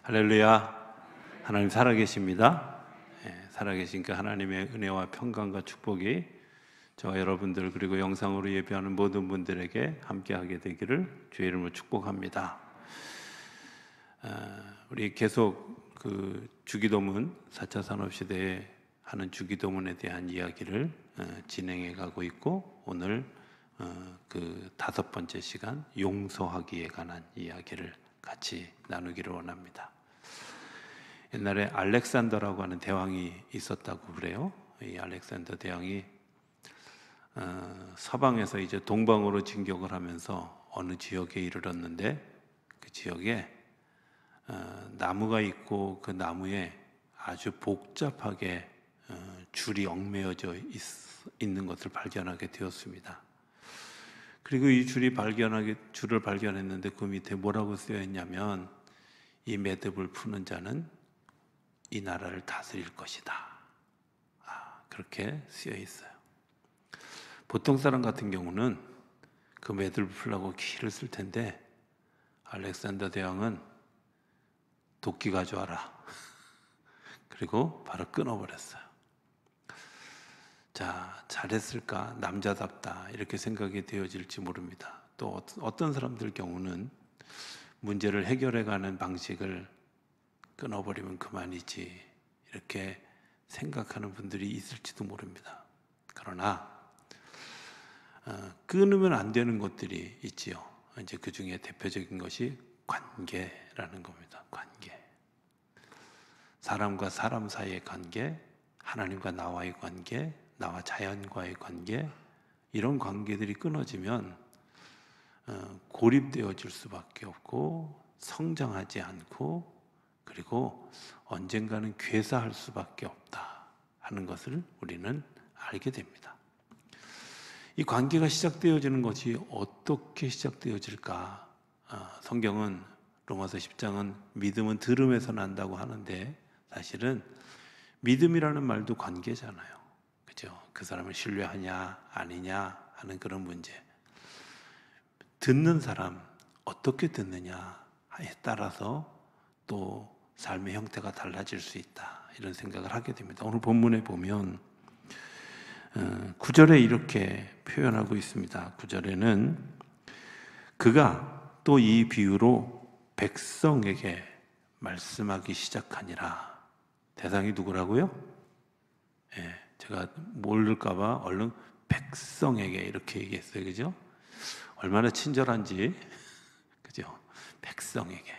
할렐루야. 하나님 살아계십니다. 살아계시니까 하나님의 은혜와 평강과 축복이 저와 여러분들 그리고 영상으로 예배하는 모든 분들에게 함께하게 되기를 주의 이름으로 축복합니다. 우리 계속 그 주기도문 4차 산업시대에 하는 주기도문에 대한 이야기를 진행해 가고 있고, 오늘 그 5번째 시간 용서하기에 관한 이야기를 같이 나누기를 원합니다. 옛날에 알렉산더라고 하는 대왕이 있었다고 그래요. 이 알렉산더 대왕이 서방에서 이제 동방으로 진격을 하면서 어느 지역에 이르렀는데, 그 지역에 나무가 있고 그 나무에 아주 복잡하게 줄이 얽매여져 있는 것을 발견하게 되었습니다. 그리고 이 줄을 발견했는데 그 밑에 뭐라고 쓰여 있냐면, 이 매듭을 푸는 자는 이 나라를 다스릴 것이다. 그렇게 쓰여 있어요. 보통 사람 같은 경우는 그 매듭을 풀려고 기를 쓸 텐데, 알렉산더 대왕은 도끼 가져와라. 그리고 바로 끊어버렸어요. 자, 잘했을까? 남자답다. 이렇게 생각이 되어질지 모릅니다. 또 어떤 사람들 경우는 문제를 해결해가는 방식을 끊어버리면 그만이지, 이렇게 생각하는 분들이 있을지도 모릅니다. 그러나 끊으면 안 되는 것들이 있지요. 이제 그 중에 대표적인 것이 관계라는 겁니다. 관계. 사람과 사람 사이의 관계, 하나님과 나와의 관계, 나와 자연과의 관계, 이런 관계들이 끊어지면 고립되어질 수밖에 없고, 성장하지 않고, 그리고 언젠가는 괴사할 수밖에 없다 하는 것을 우리는 알게 됩니다. 이 관계가 시작되어지는 것이 어떻게 시작되어질까? 성경은 로마서 10장은 믿음은 들음에서 난다고 하는데, 사실은 믿음이라는 말도 관계잖아요. 그죠? 그 사람을 신뢰하냐 아니냐 하는 그런 문제. 듣는 사람 어떻게 듣느냐에 따라서 또 삶의 형태가 달라질 수 있다, 이런 생각을 하게 됩니다. 오늘 본문에 보면 9절에 이렇게 표현하고 있습니다. 9절에는 그가 또 이 비유로 백성에게 말씀하기 시작하니라. 대상이 누구라고요? 제가 모를까봐 얼른 백성에게 이렇게 얘기했어요. 그죠? 얼마나 친절한지, 그죠? 백성에게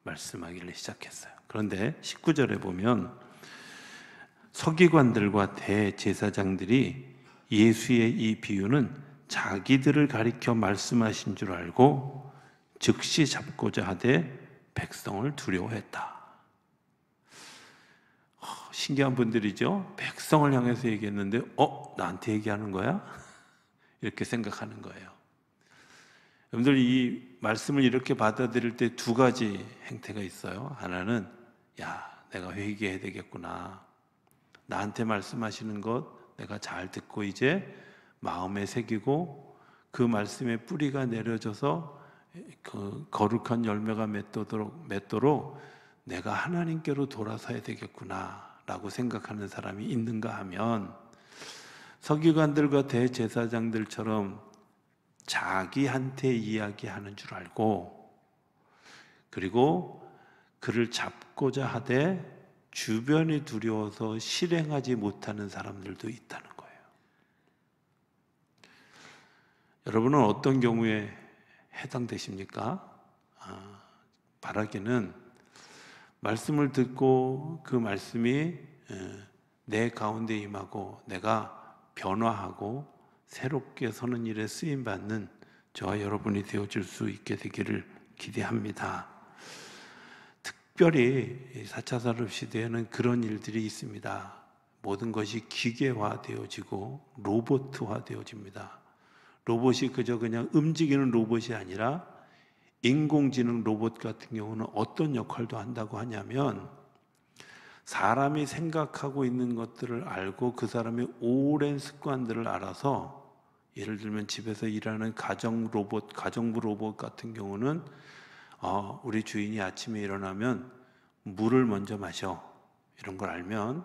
말씀하기를 시작했어요. 그런데 19절에 보면 서기관들과 대제사장들이 예수의 이 비유는 자기들을 가리켜 말씀하신 줄 알고 즉시 잡고자 하되 백성을 두려워했다. 신기한 분들이죠. 백성을 향해서 얘기했는데 나한테 얘기하는 거야? 이렇게 생각하는 거예요. 여러분들, 이 말씀을 이렇게 받아들일 때 두 가지 행태가 있어요. 하나는 내가 회개해야 되겠구나, 나한테 말씀하시는 것 내가 잘 듣고 이제 마음에 새기고 그 말씀의 뿌리가 내려져서 그 거룩한 열매가 맺도록 내가 하나님께로 돌아서야 되겠구나 라고 생각하는 사람이 있는가 하면, 서기관들과 대제사장들처럼 자기한테 이야기하는 줄 알고, 그리고 그를 잡고자 하되 주변이 두려워서 실행하지 못하는 사람들도 있다는 거예요. 여러분은 어떤 경우에 해당되십니까? 바라기는 말씀을 듣고 그 말씀이 내 가운데 임하고 내가 변화하고 새롭게 서는 일에 쓰임받는 저와 여러분이 되어질 수 있게 되기를 기대합니다. 특별히 4차 산업시대에는 그런 일들이 있습니다. 모든 것이 기계화되어지고 로봇화되어집니다. 로봇이 그냥 움직이는 로봇이 아니라 인공지능 로봇 같은 경우는 어떤 역할도 한다고 하냐면, 사람이 생각하고 있는 것들을 알고 그 사람의 오랜 습관들을 알아서, 예를 들면 집에서 일하는 가정부 로봇 같은 경우는 우리 주인이 아침에 일어나면 물을 먼저 마셔. 이런 걸 알면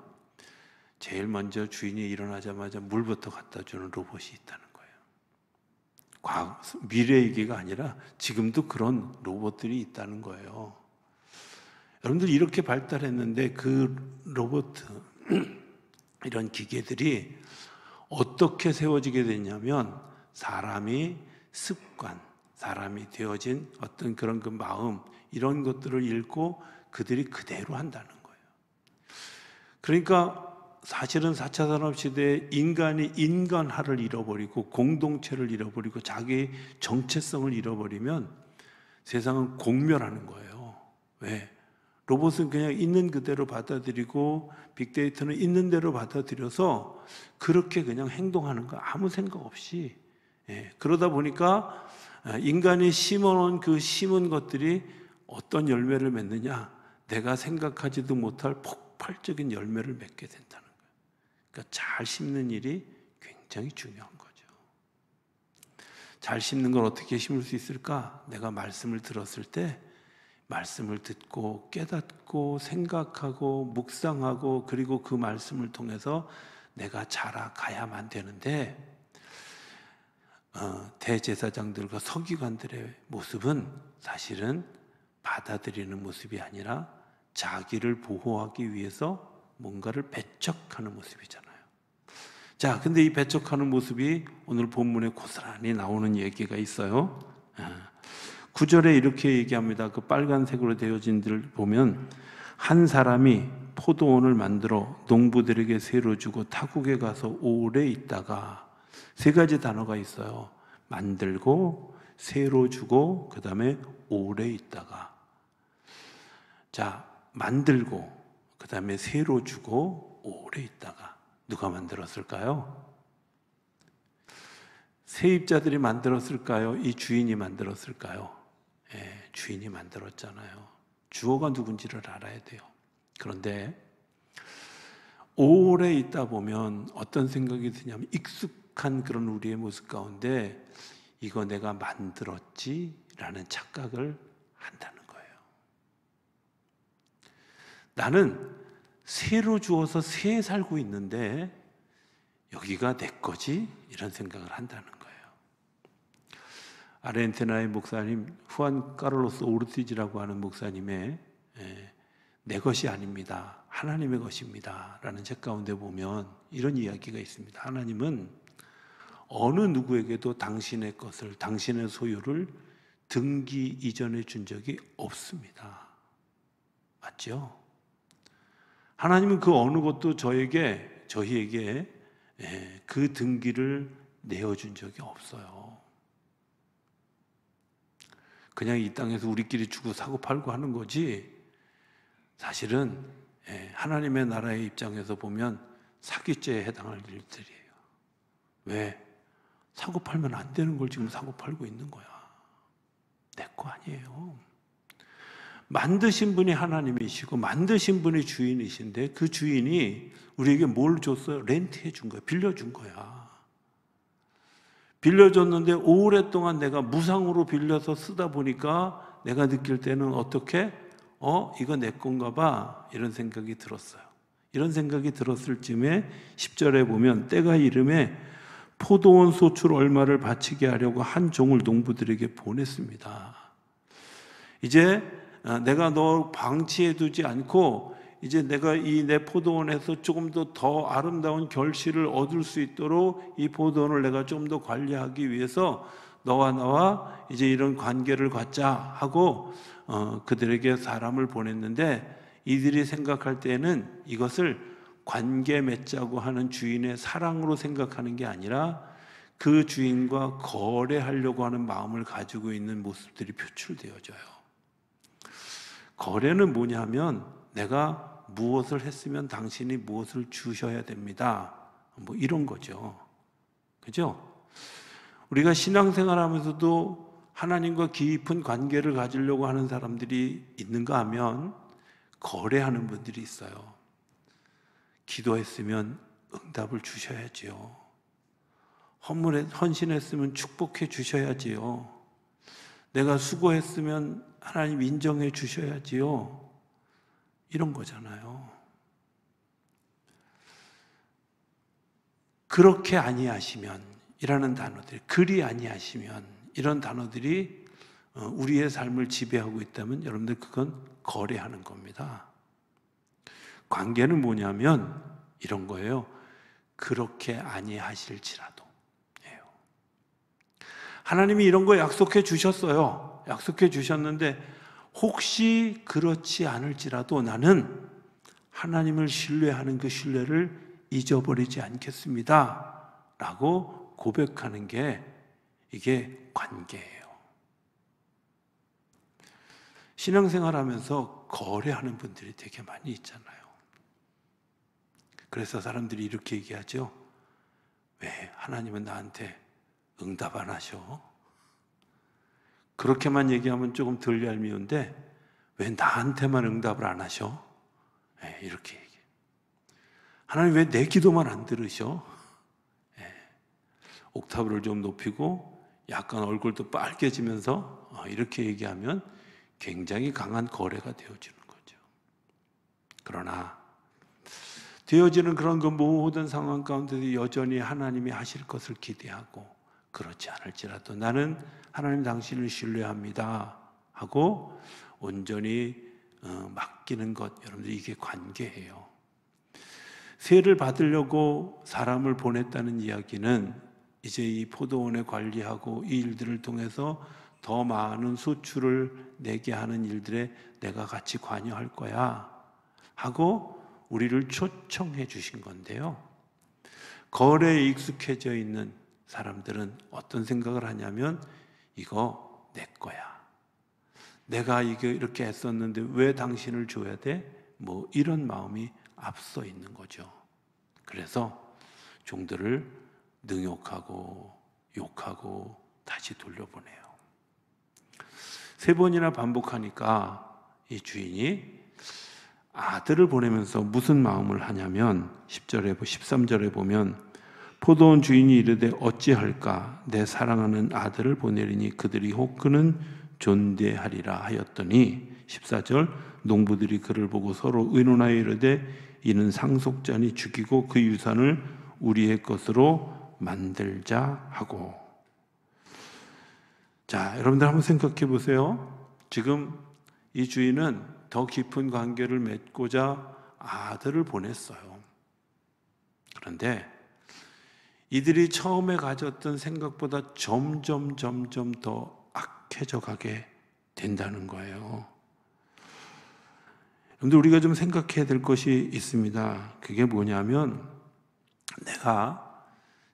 제일 먼저 주인이 일어나자마자 물부터 갖다 주는 로봇이 있다는 거예요. 미래 얘기가 아니라 지금도 그런 로봇들이 있다는 거예요. 여러분들 이렇게 발달했는데 그 로봇 이런 기계들이 어떻게 세워지게 됐냐면 사람이 습관, 사람이 되어진 어떤 그런 그 마음 이런 것들을 읽고 그들이 그대로 한다는 거예요. 그러니까 사실은 4차 산업시대에 인간이 인간화를 잃어버리고 공동체를 잃어버리고 자기 정체성을 잃어버리면 세상은 공멸하는 거예요. 왜? 로봇은 그냥 있는 그대로 받아들이고 빅데이터는 있는 대로 받아들여서 그렇게 그냥 행동하는 거 아무 생각 없이. 그러다 보니까 인간이 심어놓은 그 심은 것들이 어떤 열매를 맺느냐? 내가 생각하지도 못할 폭발적인 열매를 맺게 된다는 거예요. 그러니까 잘 심는 일이 굉장히 중요한 거죠. 잘 심는 걸 어떻게 심을 수 있을까? 내가 말씀을 들었을 때 말씀을 듣고 깨닫고 생각하고 묵상하고 그리고 그 말씀을 통해서 내가 자라가야만 되는데 대제사장들과 서기관들의 모습은 사실은 받아들이는 모습이 아니라 자기를 보호하기 위해서 뭔가를 배척하는 모습이잖아요. 자, 근데 이 배척하는 모습이 오늘 본문에 고스란히 나오는 얘기가 있어요. 9절에 이렇게 얘기합니다. 그 빨간색으로 되어진 들 보면 한 사람이 포도원을 만들어 농부들에게 새로 주고 타국에 가서 오래 있다가 세 가지 단어가 있어요. 만들고 새로 주고 그 다음에 오래 있다가. 자, 만들고 그 다음에 새로 주고 오래 있다가 누가 만들었을까요? 세입자들이 만들었을까요? 이 주인이 만들었을까요? 주인이 만들었잖아요. 주어가 누군지를 알아야 돼요. 그런데 오래 있다 보면 어떤 생각이 드냐면 익숙한 그런 우리의 모습 가운데 이거 내가 만들었지라는 착각을 한다는 거예요. 나는 새로 주어서 새 살고 있는데 여기가 내 거지? 이런 생각을 한다는 거예요. 아르헨티나의 목사님 후안 카를로스 오르티즈라고 하는 목사님의 내 것이 아닙니다. 하나님의 것입니다. 라는 책 가운데 보면 이런 이야기가 있습니다. 하나님은 어느 누구에게도 당신의 것을, 당신의 소유를 등기 이전에 준 적이 없습니다. 맞죠? 하나님은 그 어느 것도 저희에게 그 등기를 내어준 적이 없어요. 그냥 이 땅에서 우리끼리 주고 사고 팔고 하는 거지 사실은 하나님의 나라의 입장에서 보면 사기죄에 해당할 일들이에요. 왜? 사고 팔면 안 되는 걸 지금 사고 팔고 있는 거야. 내 거 아니에요. 만드신 분이 하나님이시고 만드신 분이 주인이신데 그 주인이 우리에게 뭘 줬어요? 렌트해 준 거야. 빌려준 거야. 빌려줬는데 오랫동안 내가 무상으로 빌려서 쓰다 보니까 내가 느낄 때는 어떻게? 이거 내 건가 봐. 이런 생각이 들었어요. 이런 생각이 들었을 쯤에 10절에 보면 때가 이름에 포도원 소출 얼마를 바치게 하려고 한 종을 농부들에게 보냈습니다. 이제 내가 너 방치해 두지 않고 이제 내가 이 내 포도원에서 조금 더 아름다운 결실을 얻을 수 있도록 이 포도원을 내가 좀 더 관리하기 위해서 너와 나와 이제 이런 관계를 갖자 하고 그들에게 사람을 보냈는데 이들이 생각할 때는 이것을 관계 맺자고 하는 주인의 사랑으로 생각하는 게 아니라 그 주인과 거래하려고 하는 마음을 가지고 있는 모습들이 표출되어져요. 거래는 뭐냐면 내가 무엇을 했으면 당신이 무엇을 주셔야 됩니다. 뭐 이런 거죠. 그죠? 우리가 신앙생활 하면서도 하나님과 깊은 관계를 가지려고 하는 사람들이 있는가 하면 거래하는 분들이 있어요. 기도했으면 응답을 주셔야지요. 헌신했으면 축복해 주셔야지요. 내가 수고했으면 하나님 인정해 주셔야지요. 이런 거잖아요. 그렇게 아니하시면 이라는 단어들, 그리 아니하시면 이런 단어들이 우리의 삶을 지배하고 있다면 여러분들 그건 거래하는 겁니다. 관계는 뭐냐면 이런 거예요. 그렇게 아니하실지라도. 하나님이 이런 거 약속해 주셨어요. 약속해 주셨는데 혹시 그렇지 않을지라도 나는 하나님을 신뢰하는 그 신뢰를 잊어버리지 않겠습니다 라고 고백하는 게 이게 관계예요. 신앙생활 하면서 거래하는 분들이 되게 많이 있잖아요. 그래서 사람들이 이렇게 얘기하죠. 왜 하나님은 나한테 응답 안 하셔? 그렇게만 얘기하면 조금 덜 얄미운데 왜 나한테만 응답을 안 하셔? 네, 이렇게 얘기해요. 하나님 왜 내 기도만 안 들으셔? 네. 옥타브를 좀 높이고 약간 얼굴도 빨개지면서 이렇게 얘기하면 굉장히 강한 거래가 되어지는 거죠. 그러나 되어지는 그런 그 모든 상황 가운데도 여전히 하나님이 하실 것을 기대하고 그렇지 않을지라도 나는 하나님 당신을 신뢰합니다 하고 온전히 맡기는 것, 여러분들 이게 관계예요. 세를 받으려고 사람을 보냈다는 이야기는 이제 이 포도원을 관리하고 이 일들을 통해서 더 많은 수출을 내게 하는 일들에 내가 같이 관여할 거야 하고 우리를 초청해 주신 건데요. 거래에 익숙해져 있는 사람들은 어떤 생각을 하냐면 이거 내 거야. 내가 이게 이렇게 애썼는데 왜 당신을 줘야 돼? 뭐 이런 마음이 앞서 있는 거죠. 그래서 종들을 능욕하고 욕하고 다시 돌려보내요. 3번이나 반복하니까 이 주인이 아들을 보내면서 무슨 마음을 하냐면 10절에 13절에 보면 포도원 주인이 이르되 어찌할까 내 사랑하는 아들을 보내리니 그들이 혹 그는 존대하리라 하였더니 14절 농부들이 그를 보고 서로 의논하여 이르되 이는 상속자니 죽이고 그 유산을 우리의 것으로 만들자 하고. 자, 여러분들 한번 생각해 보세요. 지금 이 주인은 더 깊은 관계를 맺고자 아들을 보냈어요. 그런데 이들이 처음에 가졌던 생각보다 점점 더 악해져 가게 된다는 거예요. 그런데 우리가 좀 생각해야 될 것이 있습니다. 그게 뭐냐면 내가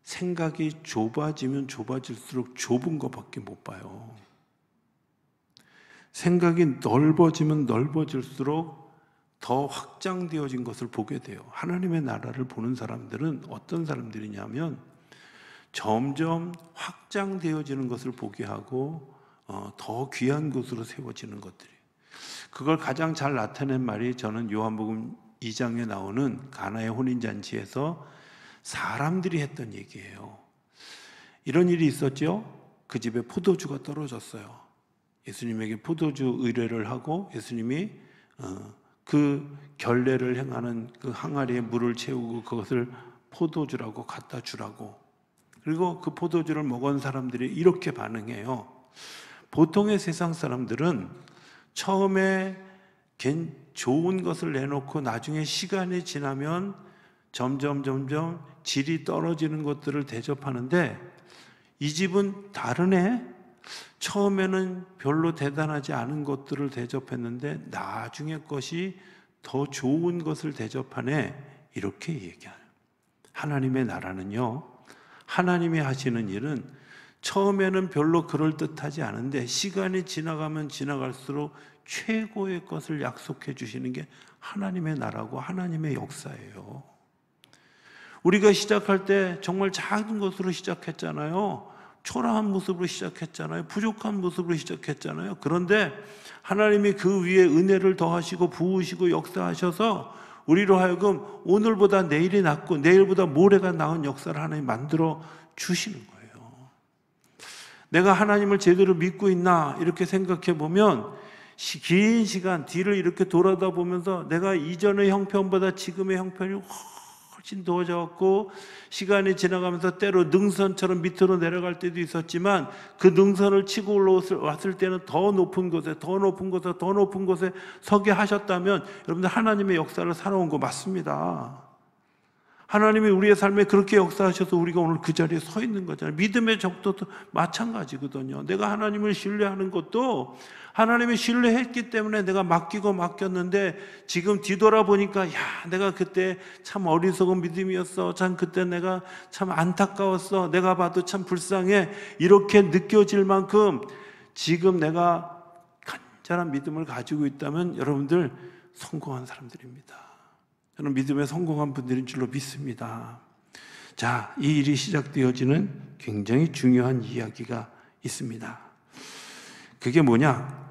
생각이 좁아지면 좁아질수록 좁은 것밖에 못 봐요. 생각이 넓어지면 넓어질수록 더 확장되어진 것을 보게 돼요. 하나님의 나라를 보는 사람들은 어떤 사람들이냐면 점점 확장되어지는 것을 보게 하고 더 귀한 곳으로 세워지는 것들이에요. 그걸 가장 잘 나타낸 말이 저는 요한복음 2장에 나오는 가나의 혼인잔치에서 사람들이 했던 얘기예요. 이런 일이 있었죠. 그 집에 포도주가 떨어졌어요. 예수님에게 포도주 의뢰를 하고 예수님이 그 결례를 행하는 그 항아리에 물을 채우고 그것을 포도주라고 갖다 주라고. 그리고 그 포도주를 먹은 사람들이 이렇게 반응해요. 보통의 세상 사람들은 처음에 좋은 것을 내놓고 나중에 시간이 지나면 점점 질이 떨어지는 것들을 대접하는데 이 집은 다르네. 처음에는 별로 대단하지 않은 것들을 대접했는데 나중에 것이 더 좋은 것을 대접하네. 이렇게 얘기해요. 하나님의 나라는요, 하나님이 하시는 일은 처음에는 별로 그럴듯하지 않은데 시간이 지나가면 지나갈수록 최고의 것을 약속해 주시는 게 하나님의 나라고 하나님의 역사예요. 우리가 시작할 때 정말 작은 것으로 시작했잖아요. 초라한 모습으로 시작했잖아요. 부족한 모습으로 시작했잖아요. 그런데 하나님이 그 위에 은혜를 더하시고 부으시고 역사하셔서 우리로 하여금 오늘보다 내일이 낫고 내일보다 모레가 나은 역사를 하나님 만들어 주시는 거예요. 내가 하나님을 제대로 믿고 있나 이렇게 생각해 보면 긴 시간 뒤를 이렇게 돌아다 보면서 내가 이전의 형편보다 지금의 형편이 훨씬 더워져갖고 시간이 지나가면서 때로 능선처럼 밑으로 내려갈 때도 있었지만 그 능선을 치고 올라왔을 때는 더 높은 곳에 서게 하셨다면 여러분들 하나님의 역사를 살아온 거 맞습니다. 하나님이 우리의 삶에 그렇게 역사하셔서 우리가 오늘 그 자리에 서 있는 거잖아요. 믿음의 적도도 마찬가지거든요. 내가 하나님을 신뢰하는 것도 하나님이 신뢰했기 때문에 내가 맡겼는데 지금 뒤돌아보니까 내가 그때 참 어리석은 믿음이었어. 참 그때 내가 참 안타까웠어. 내가 봐도 참 불쌍해. 이렇게 느껴질 만큼 지금 내가 간절한 믿음을 가지고 있다면 여러분들 성공한 사람들입니다. 저는 믿음에 성공한 분들인 줄로 믿습니다. 자, 이 일이 시작되어지는 굉장히 중요한 이야기가 있습니다. 그게 뭐냐?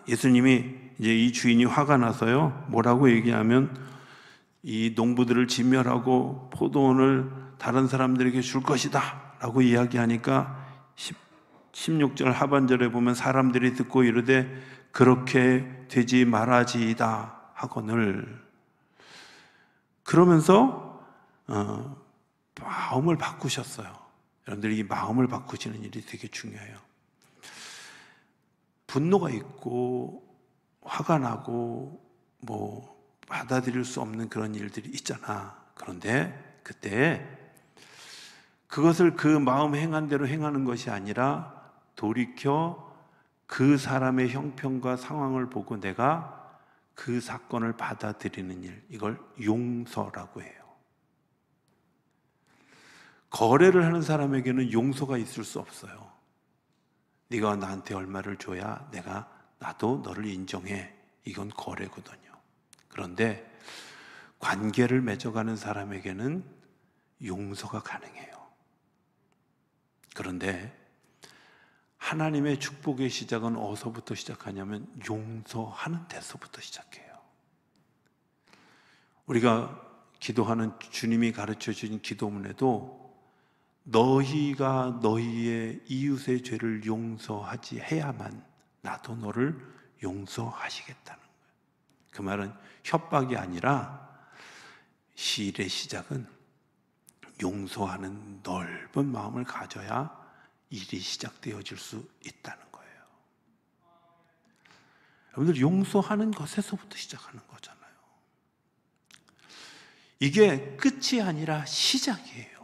예수님이 이제 이 주인이 화가 나서요, 뭐라고 얘기하면 이 농부들을 진멸하고 포도원을 다른 사람들에게 줄 것이다 라고 이야기하니까 16절 하반절에 보면 사람들이 듣고 이르되 그렇게 되지 말아지이다 하거늘. 그러면서 마음을 바꾸셨어요. 여러분들이 이 마음을 바꾸시는 일이 되게 중요해요. 분노가 있고 화가 나고 뭐 받아들일 수 없는 그런 일들이 있잖아. 그런데 그때 그것을 그 마음 행한 대로 행하는 것이 아니라 돌이켜 그 사람의 형편과 상황을 보고 내가 그 사건을 받아들이는 일, 이걸 용서라고 해요. 거래를 하는 사람에게는 용서가 있을 수 없어요. 네가 나한테 얼마를 줘야 나도 너를 인정해. 이건 거래거든요. 그런데 관계를 맺어가는 사람에게는 용서가 가능해요. 그런데 하나님의 축복의 시작은 어디서부터 시작하냐면 용서하는 데서부터 시작해요. 우리가 기도하는 주님이 가르쳐 주신 기도문에도 너희가 너희의 이웃의 죄를 용서하지 해야만 나도 너를 용서하시겠다는 거예요. 그 말은 협박이 아니라 시일의 시작은 용서하는 넓은 마음을 가져야 일이 시작되어질 수 있다는 거예요. 여러분들 용서하는 것에서부터 시작하는 거잖아요. 이게 끝이 아니라 시작이에요.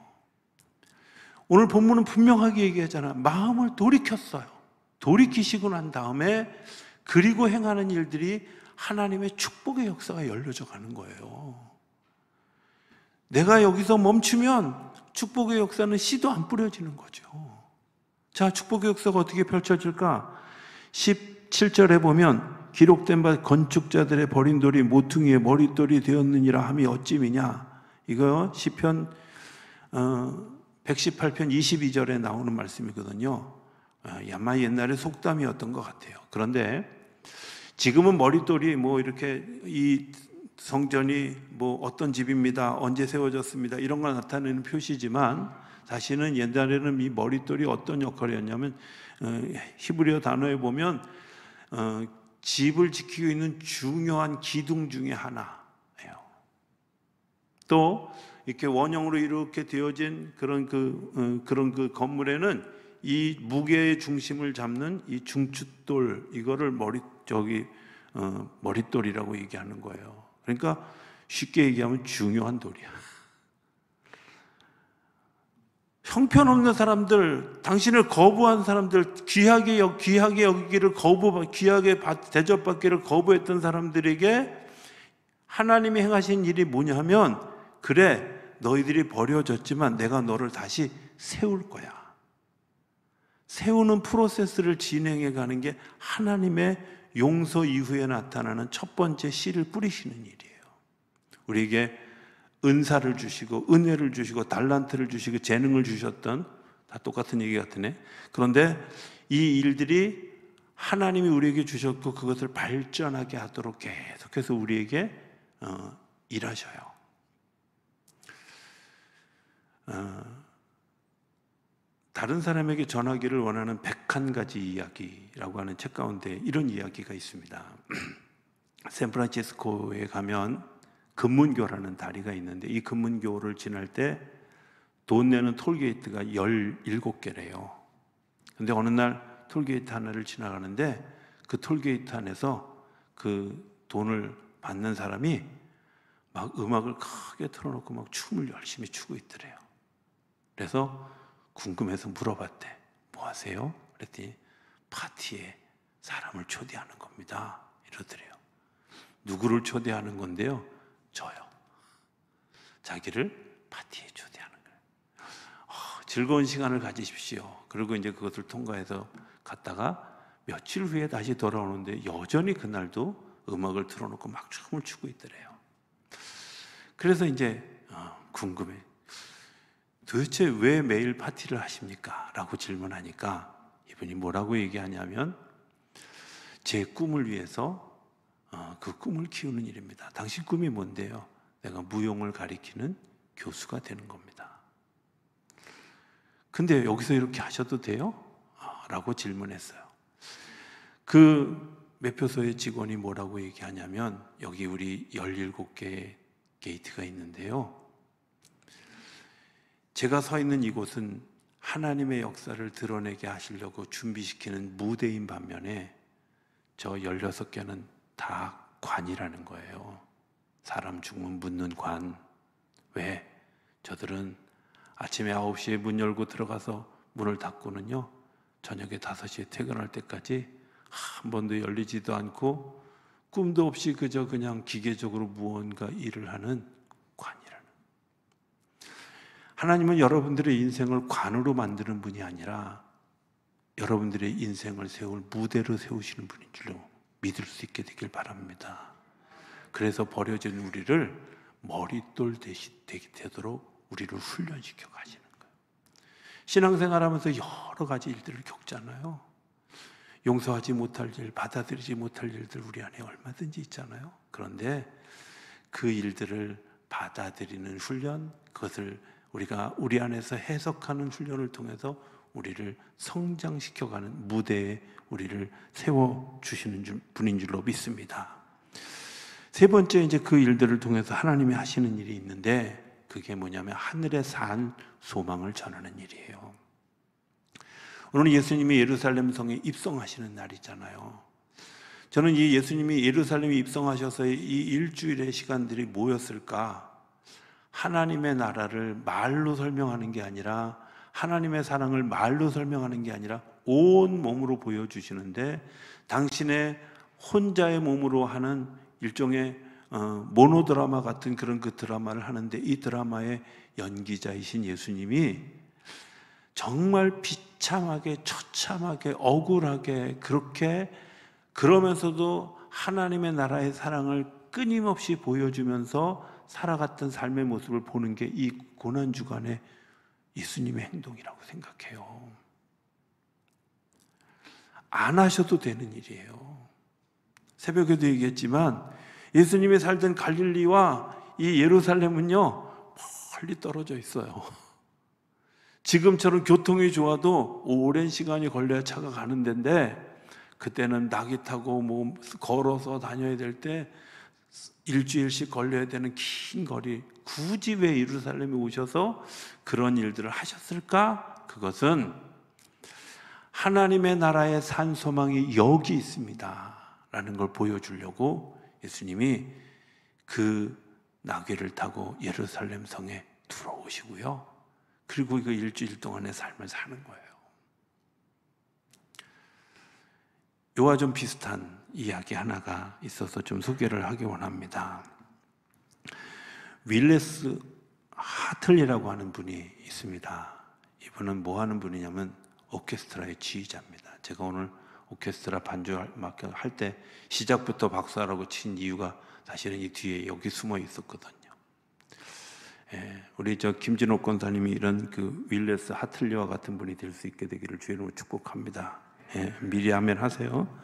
오늘 본문은 분명하게 얘기하잖아요. 마음을 돌이켰어요. 돌이키시고 난 다음에 그리고 행하는 일들이 하나님의 축복의 역사가 열려져 가는 거예요. 내가 여기서 멈추면 축복의 역사는 씨도 안 뿌려지는 거죠. 자, 축복의 역사가 어떻게 펼쳐질까? 17절에 보면 기록된 바 건축자들의 버린 돌이 모퉁이의 머릿돌이 되었느니라 함이 어찌미냐. 이거 시편 118편 22절에 나오는 말씀이거든요. 아마 옛날에 속담이었던 것 같아요. 그런데 지금은 머릿돌이 뭐 이렇게 이 성전이 뭐 어떤 집입니다, 언제 세워졌습니다, 이런 걸 나타내는 표시지만 사실은 옛날에는 이 머릿돌이 어떤 역할이었냐면 히브리어 단어에 보면 집을 지키고 있는 중요한 기둥 중에 하나예요. 또 이렇게 원형으로 이렇게 되어진 그런 그 건물에는 이 무게의 중심을 잡는 이 중추돌, 이거를 머릿돌이라고 얘기하는 거예요. 그러니까 쉽게 얘기하면 중요한 돌이야. 형편없는 사람들, 당신을 거부한 사람들, 귀하게 여기기를 귀하게 대접받기를 거부했던 사람들에게 하나님이 행하신 일이 뭐냐면, 그래, 너희들이 버려졌지만 내가 너를 다시 세울 거야. 세우는 프로세스를 진행해 가는 게 하나님의 용서 이후에 나타나는 첫 번째 씨를 뿌리시는 일이에요. 우리에게 은사를 주시고 은혜를 주시고 달란트를 주시고 재능을 주셨던, 다 똑같은 얘기 같으네. 그런데 이 일들이 하나님이 우리에게 주셨고 그것을 발전하게 하도록 계속해서 우리에게 일하셔요. 다른 사람에게 전하기를 원하는 101가지 이야기라고 하는 책 가운데 이런 이야기가 있습니다. 샌프란시스코에 가면 금문교라는 다리가 있는데 이 금문교를 지날 때 돈 내는 톨게이트가 17개래요. 근데 어느 날 톨게이트 하나를 지나가는데 그 톨게이트 안에서 그 돈을 받는 사람이 막 음악을 크게 틀어놓고 막 춤을 열심히 추고 있더래요. 그래서 궁금해서 물어봤대. 뭐 하세요? 그랬더니 파티에 사람을 초대하는 겁니다. 이러더래요. 누구를 초대하는 건데요? 저요. 자기를 파티에 초대하는 거예요. 즐거운 시간을 가지십시오. 그리고 이제 그것을 통과해서 갔다가 며칠 후에 다시 돌아오는데 여전히 그날도 음악을 틀어놓고 막 춤을 추고 있더래요. 그래서 이제 궁금해. 도대체 왜 매일 파티를 하십니까? 라고 질문하니까 이분이 뭐라고 얘기하냐면 제 꿈을 위해서 그 꿈을 키우는 일입니다. 당신 꿈이 뭔데요? 내가 무용을 가리키는 교수가 되는 겁니다. 근데 여기서 이렇게 하셔도 돼요? 라고 질문했어요. 그 매표소의 직원이 뭐라고 얘기하냐면 여기 우리 17개의 게이트가 있는데요. 제가 서 있는 이곳은 하나님의 역사를 드러내게 하시려고 준비시키는 무대인 반면에 저 16개는 다 관이라는 거예요. 사람 죽으면 묻는 관. 왜? 저들은 아침에 9시에 문 열고 들어가서 문을 닫고는요, 저녁에 5시에 퇴근할 때까지 한 번도 열리지도 않고 꿈도 없이 그저 그냥 기계적으로 무언가 일을 하는 관이라는. 하나님은 여러분들의 인생을 관으로 만드는 분이 아니라 여러분들의 인생을 세울 무대로 세우시는 분인 줄로 믿을 수 있게 되길 바랍니다. 그래서 버려진 우리를 머릿돌 되도록 우리를 훈련시켜 가시는 거예요. 신앙생활하면서 여러 가지 일들을 겪잖아요. 용서하지 못할 일, 받아들이지 못할 일들 우리 안에 얼마든지 있잖아요. 그런데 그 일들을 받아들이는 훈련, 그것을 우리가 우리 안에서 해석하는 훈련을 통해서 우리를 성장시켜가는 무대에 우리를 세워주시는 분인 줄로 믿습니다. 세 번째, 이제 그 일들을 통해서 하나님이 하시는 일이 있는데 그게 뭐냐면 하늘의 산 소망을 전하는 일이에요. 오늘은 예수님이 예루살렘 성에 입성하시는 날이잖아요. 저는 이 예수님이 예루살렘에 입성하셔서 이 일주일의 시간들이 뭐였을까? 하나님의 나라를 말로 설명하는 게 아니라, 하나님의 사랑을 말로 설명하는 게 아니라 온 몸으로 보여주시는데, 당신의 혼자의 몸으로 하는 일종의 모노드라마 같은 그런 그 드라마를 하는데, 이 드라마의 연기자이신 예수님이 정말 비참하게, 처참하게, 억울하게, 그렇게 그러면서도 하나님의 나라의 사랑을 끊임없이 보여주면서 살아갔던 삶의 모습을 보는 게 이 고난주간의 예수님의 행동이라고 생각해요. 안 하셔도 되는 일이에요. 새벽에도 얘기했지만 예수님이 살던 갈릴리와 이 예루살렘은요, 멀리 떨어져 있어요. 지금처럼 교통이 좋아도 오랜 시간이 걸려야 차가 가는 데인데, 그때는 낙이 타고 뭐 걸어서 다녀야 될 때 일주일씩 걸려야 되는 긴 거리, 굳이 왜 예루살렘에 오셔서 그런 일들을 하셨을까? 그것은 하나님의 나라의 산 소망이 여기 있습니다 라는 걸 보여주려고 예수님이 그 나귀를 타고 예루살렘 성에 들어오시고요, 그리고 그 일주일 동안의 삶을 사는 거예요. 이와 좀 비슷한 이야기 하나가 있어서 좀 소개를 하기 원합니다. 윌레스 하틀리라고 하는 분이 있습니다. 이분은 뭐 하는 분이냐면 오케스트라의 지휘자입니다. 제가 오늘 오케스트라 반주할 때 시작부터 박수하라고 친 이유가 사실은 이 뒤에 여기 숨어 있었거든요. 우리 김진옥 권사님이 이런 그 윌레스 하틀리와 같은 분이 될 수 있게 되기를 주의 이름으로 축복합니다. 미리 아멘 하세요.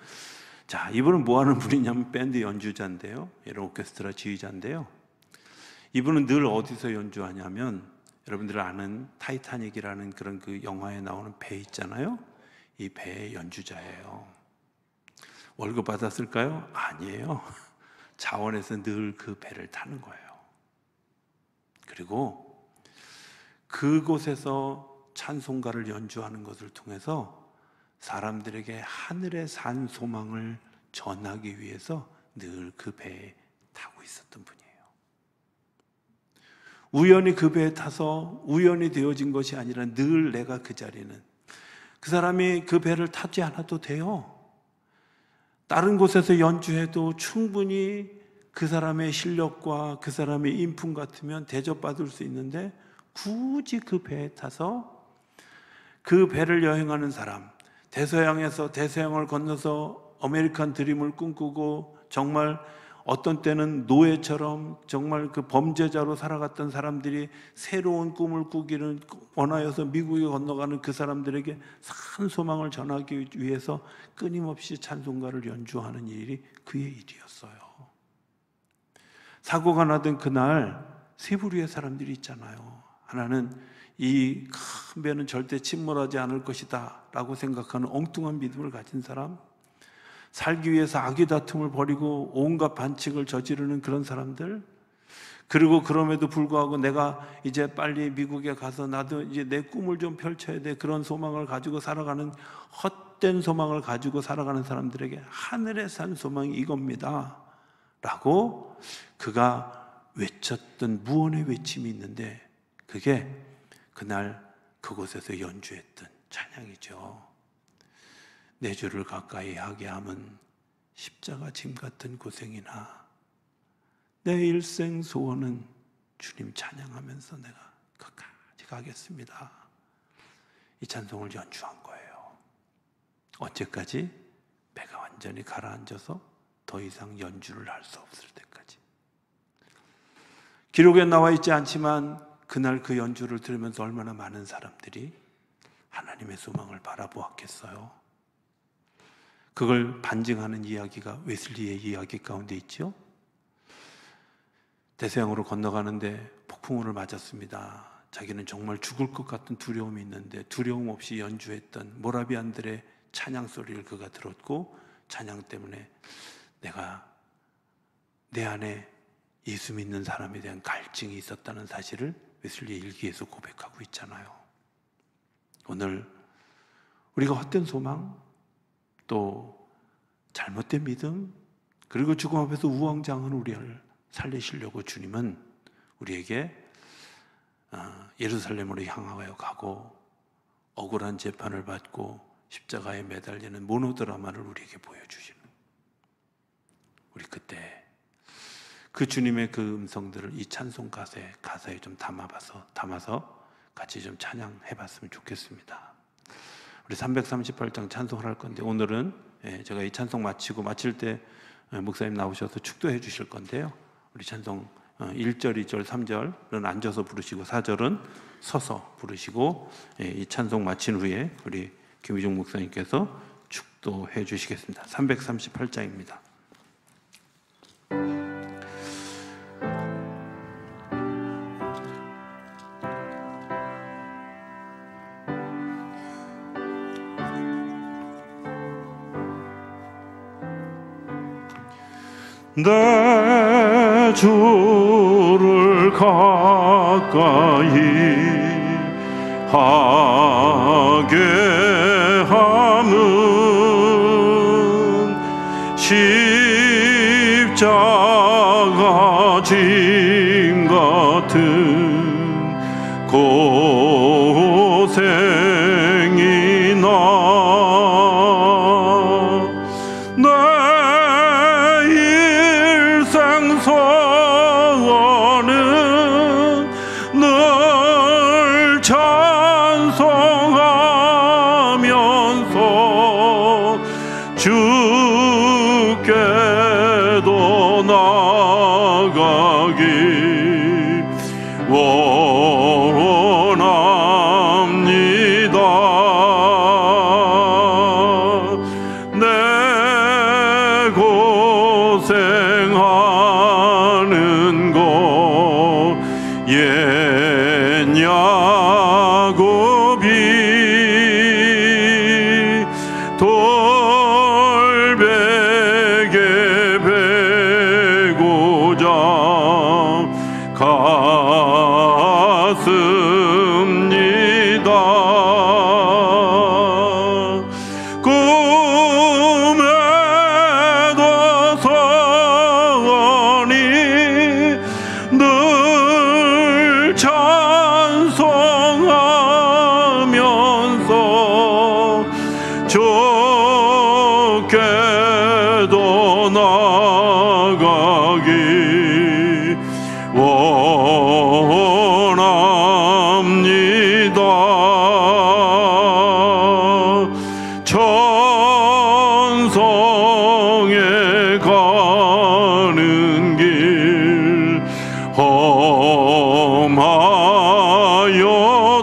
자, 이분은 뭐 하는 분이냐면 밴드 연주자인데요, 이런 오케스트라 지휘자인데요, 이분은 늘 어디서 연주하냐면 여러분들 아는 타이타닉이라는 그런 그 영화에 나오는 배 있잖아요. 이 배의 연주자예요. 월급 받았을까요? 아니에요. 자원에서 늘 그 배를 타는 거예요. 그리고 그곳에서 찬송가를 연주하는 것을 통해서 사람들에게 하늘의 산 소망을 전하기 위해서 늘 그 배에 타고 있었던 분이에요. 우연히 그 배에 타서 우연히 되어진 것이 아니라 늘 내가 그 자리는, 그 사람이 그 배를 타지 않아도 돼요. 다른 곳에서 연주해도 충분히 그 사람의 실력과 그 사람의 인품 같으면 대접받을 수 있는데, 굳이 그 배에 타서 그 배를 여행하는 사람, 대서양에서 대서양을 건너서 아메리칸 드림을 꿈꾸고 정말 어떤 때는 노예처럼 정말 그 범죄자로 살아갔던 사람들이 새로운 꿈을 꾸기를 원하여서 미국에 건너가는 그 사람들에게 산 소망을 전하기 위해서 끊임없이 찬송가를 연주하는 일이 그의 일이었어요. 사고가 나던 그날 세 부류의 사람들이 있잖아요. 하나는 이 큰 배는 절대 침몰하지 않을 것이다 라고 생각하는 엉뚱한 믿음을 가진 사람, 살기 위해서 악의 다툼을 벌이고 온갖 반칙을 저지르는 그런 사람들, 그리고 그럼에도 불구하고 내가 이제 빨리 미국에 가서 나도 이제 내 꿈을 좀 펼쳐야 돼, 그런 소망을 가지고 살아가는, 헛된 소망을 가지고 살아가는 사람들에게 하늘에 산 소망이 이겁니다 라고 그가 외쳤던 무언의 외침이 있는데, 그게 그날 그곳에서 연주했던 찬양이죠. 내 주를 가까이 하게 함은 십자가 짐 같은 고생이나 내 일생 소원은 주님 찬양하면서 내가 끝까지 가겠습니다. 이 찬송을 연주한 거예요. 언제까지? 배가 완전히 가라앉아서 더 이상 연주를 할 수 없을 때까지. 기록에 나와 있지 않지만 그날 그 연주를 들으면서 얼마나 많은 사람들이 하나님의 소망을 바라보았겠어요. 그걸 반증하는 이야기가 웨슬리의 이야기 가운데 있죠. 대서양으로 건너가는데 폭풍우를 맞았습니다. 자기는 정말 죽을 것 같은 두려움이 있는데 두려움 없이 연주했던 모라비안들의 찬양 소리를 그가 들었고, 찬양 때문에 내가 내 안에 예수 믿는 사람에 대한 갈증이 있었다는 사실을 웨슬리의 일기에서 고백하고 있잖아요. 오늘 우리가 헛된 소망, 또 잘못된 믿음, 그리고 죽음 앞에서 우왕좌왕한 우리를 살리시려고 주님은 우리에게 예루살렘으로 향하여 가고 억울한 재판을 받고 십자가에 매달리는 모노드라마를 우리에게 보여주시는, 우리 그때 그 주님의 그 음성들을 이 찬송 가사에 좀 담아서 같이 좀 찬양해봤으면 좋겠습니다. 우리 338장 찬송을 할 건데, 오늘은 제가 이 찬송 마칠 때 목사님 나오셔서 축도해 주실 건데요. 우리 찬송 1절, 2절, 3절은 앉아서 부르시고 4절은 서서 부르시고, 이 찬송 마친 후에 우리 김희중 목사님께서 축도해 주시겠습니다. 338장입니다. 내 주를 가까이 하게 함은 십자가 짐 같은 고생이나 소원은 늘 찬송하면서 주께도 나가길 원합니다. 내 고생하는 것 옛 베게 베고자 갔습니다. 꿈에도 서원이 늘 찬송하면서 좋게도 나가기 원합니다. 천성에 가는 길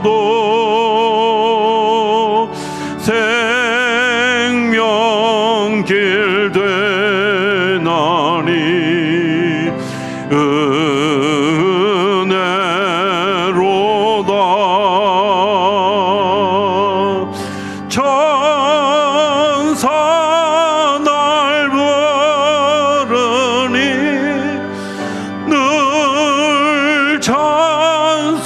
험하여도 생명길 되나니 은혜로다. 천사 날 부르니 늘 찬송하면서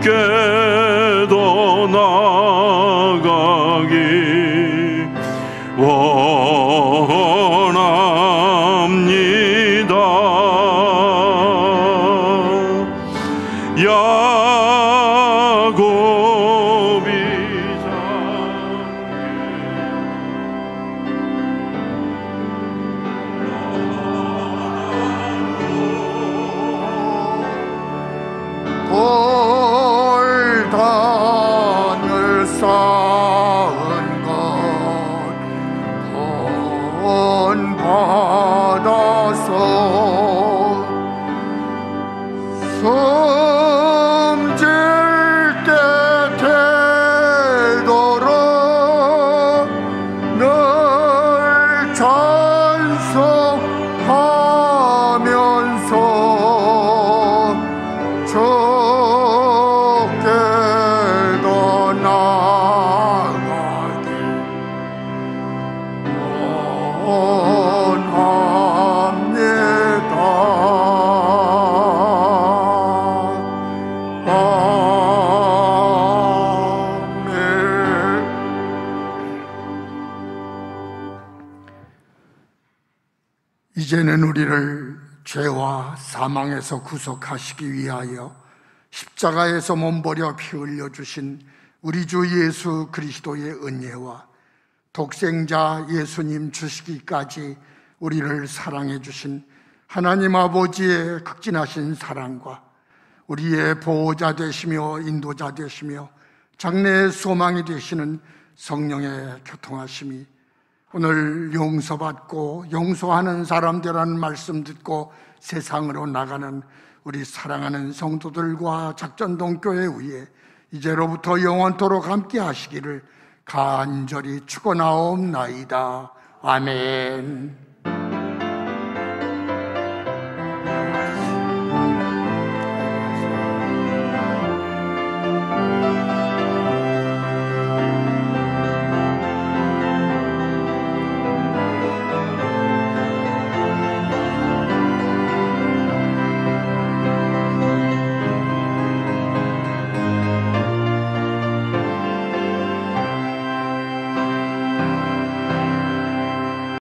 주께도 나가기 원합니다. 야곱이 돌단을 쌓은 것 본받아서 숨질 때 되도록 늘 찬송하면서 주께도 나가기 원합니다. 아멘. 이제는 우리를 죄와 사망에서 구속하시기 위하여 십자가에서 몸버려 피 흘려 주신 우리 주 예수 그리스도의 은혜와 독생자 예수님 주시기까지 우리를 사랑해 주신 하나님 아버지의 극진하신 사랑과 우리의 보호자 되시며 인도자 되시며 장래의 소망이 되시는 성령의 교통하심이 오늘 용서받고 용서하는 사람들이라는 말씀 듣고 세상으로 나가는 우리 사랑하는 성도들과 작전동교회 위에 이제로부터 영원토록 함께 하시기를 간절히 축원하옵나이다. 아멘.